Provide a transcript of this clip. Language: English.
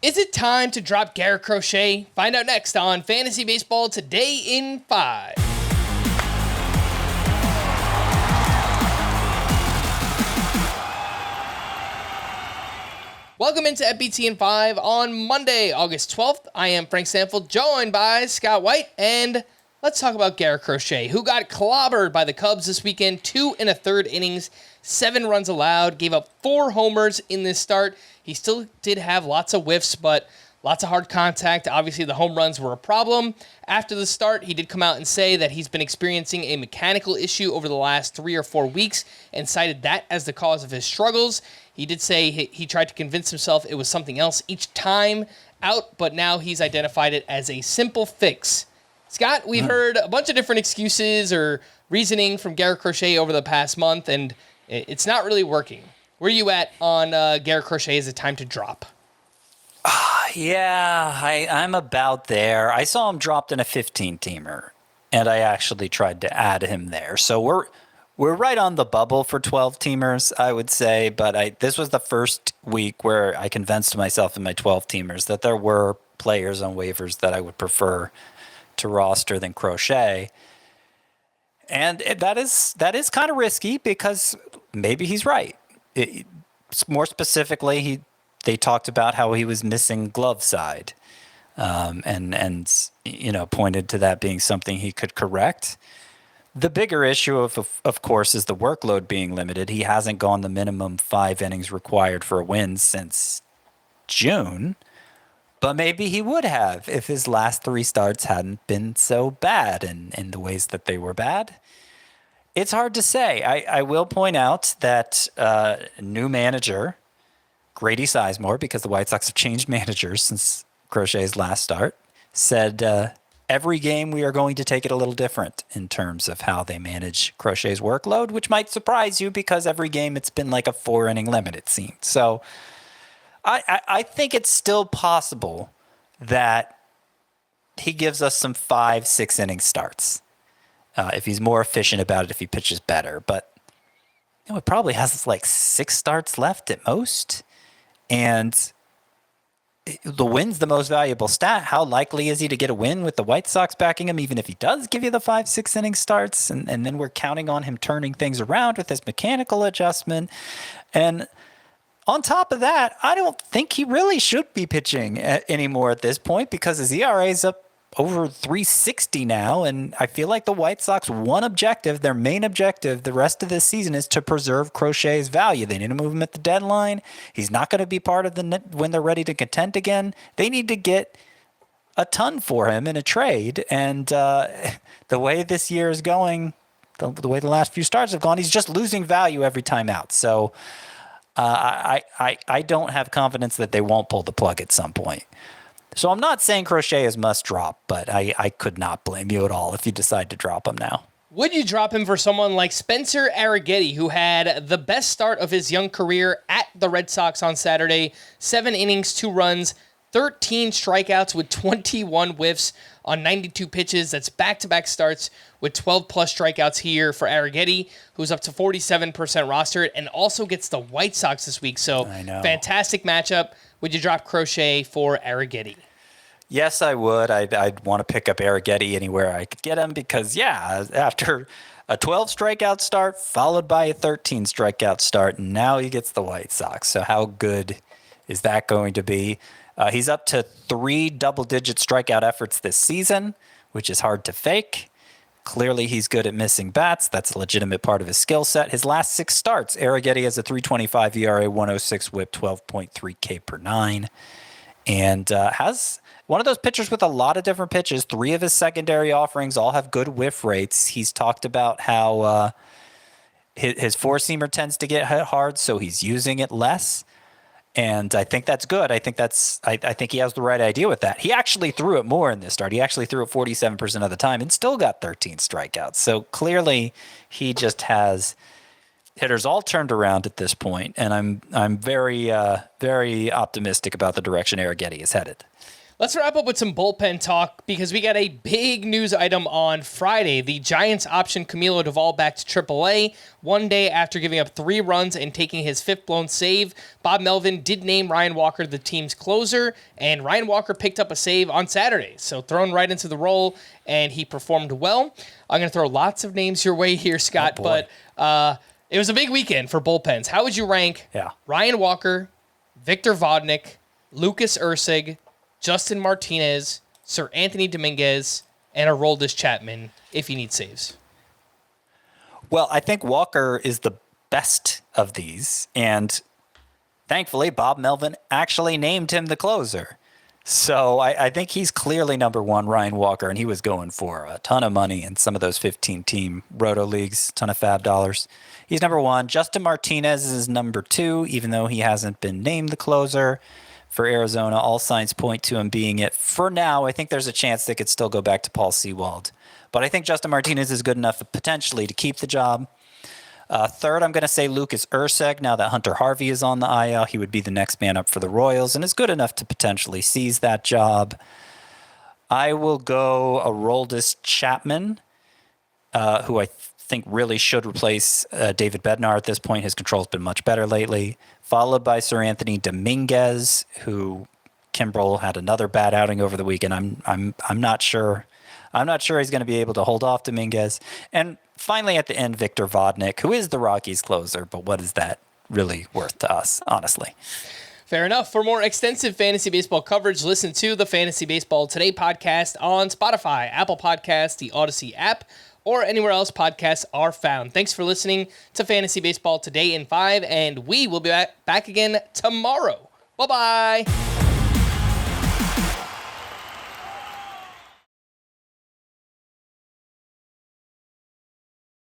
Is it time to drop Garrett Crochet? Find out next on Fantasy Baseball Today in 5. Welcome into FBT in 5 on Monday, August 12th. I am Frank Stampfl, joined by Scott White, and let's talk about Garrett Crochet, who got clobbered by the Cubs this weekend, 2 1/3 innings, 7 runs allowed, gave up 4 homers in this start. He still did have lots of whiffs, but lots of hard contact. Obviously, the home runs were a problem. After the start, he did come out and say that he's been experiencing a mechanical issue over the last 3 or 4 weeks and cited that as the cause of his struggles. He did say he tried to convince himself it was something else each time out, but now he's identified it as a simple fix. Scott, we've heard a bunch of different excuses or reasoning from Garrett Crochet over the past month, and it's not really working. Where are you at on Garrett Crochet as a time to drop? I'm about there. I saw him dropped in a 15-teamer, and I actually tried to add him there. So we're right on the bubble for 12-teamers, I would say. But this was the first week where I convinced myself in my 12-teamers that there were players on waivers that I would prefer to roster than Crochet. And that is kind of risky because maybe he's right. More specifically, they talked about how he was missing glove side, and pointed to that being something he could correct. The bigger issue, of course, is the workload being limited. He hasn't gone the minimum 5 innings required for a win since June, but maybe he would have if his last 3 starts hadn't been so bad in the ways that they were bad. It's hard to say. I will point out that new manager, Grady Sizemore, because the White Sox have changed managers since Crochet's last start, said every game we are going to take it a little different in terms of how they manage Crochet's workload, which might surprise you because every game it's been like a 4-inning limit, it seems. So I think it's still possible that he gives us some 5-6 inning starts. If he's more efficient about it, if he pitches better. But it probably has like 6 starts left at most. And the win's the most valuable stat. How likely is he to get a win with the White Sox backing him, even if he does give you the 5-6 inning starts? And then we're counting on him turning things around with his mechanical adjustment. And on top of that, I don't think he really should be pitching anymore at this point because his ERA is up over 360 now, and I feel like the White Sox their main objective the rest of this season is to preserve Crochet's value. They need to move him at the deadline. He's not going to be part of the net when they're ready to contend again. They need to get a ton for him in a trade, and the way this year is going, the way the last few starts have gone, he's just losing value every time out. So I don't have confidence that they won't pull the plug at some point. So I'm not saying Crochet is must drop, but I could not blame you at all if you decide to drop him now. Would you drop him for someone like Spencer Arrighetti, who had the best start of his young career at the Red Sox on Saturday? 7 innings, 2 runs, 13 strikeouts with 21 whiffs on 92 pitches. That's back-to-back starts with 12-plus strikeouts here for Arrighetti, who's up to 47% rostered and also gets the White Sox this week. So fantastic matchup. Would you drop Crochet for Arrighetti? Yes, I would. I'd want to pick up Arrighetti anywhere I could get him because, after a 12 strikeout start followed by a 13 strikeout start, and now he gets the White Sox. So how good is that going to be? He's up to 3 double-digit strikeout efforts this season, which is hard to fake. Clearly, he's good at missing bats. That's a legitimate part of his skill set. His last 6 starts, Arrighetti has a 3.25 ERA, 106 WHIP, 12.3 K per 9, and has one of those pitchers with a lot of different pitches. 3 of his secondary offerings all have good whiff rates. He's talked about how his four-seamer tends to get hit hard, so he's using it less. And I think that's good. I think he has the right idea with that. He actually threw it more in this start. He actually threw it 47% of the time and still got 13 strikeouts. So clearly he just has hitters all turned around at this point, and I'm very, very optimistic about the direction Arrighetti is headed. Let's wrap up with some bullpen talk because we got a big news item on Friday. The Giants optioned Camilo Duvall back to AAA one day after giving up 3 runs and taking his 5th blown save. Bob Melvin did name Ryan Walker the team's closer, and Ryan Walker picked up a save on Saturday. So thrown right into the role, and he performed well. I'm going to throw lots of names your way here, Scott, but it was a big weekend for bullpens. How would you rank Ryan Walker, Victor Vodnik, Lucas Erceg, Justin Martinez, Seranthony Dominguez, and Aroldis Chapman if you need saves? Well, I think Walker is the best of these, and thankfully Bob Melvin actually named him the closer. So I think he's clearly number one, Ryan Walker, and he was going for a ton of money in some of those 15-team roto leagues, ton of fab dollars. He's number one. Justin Martinez is number 2, even though he hasn't been named the closer. For Arizona, all signs point to him being it. For now, I think there's a chance they could still go back to Paul Sewald. But I think Justin Martinez is good enough potentially to keep the job. Third, I'm going to say Lucas Erceg. Now that Hunter Harvey is on the IL, he would be the next man up for the Royals and is good enough to potentially seize that job. I will go Aroldis Chapman, who I think really should replace David Bednar at this point. His control's been much better lately. Followed by Seranthony Dominguez, who Kimbrel had another bad outing over the weekend. I'm not sure. I'm not sure he's going to be able to hold off Dominguez. And finally, at the end, Victor Vodnik, who is the Rockies closer, but what is that really worth to us, honestly? Fair enough. For more extensive fantasy baseball coverage, listen to the Fantasy Baseball Today podcast on Spotify, Apple Podcasts, the Odyssey app, or anywhere else podcasts are found. Thanks for listening to Fantasy Baseball Today in 5, and we will be back again tomorrow. Bye-bye.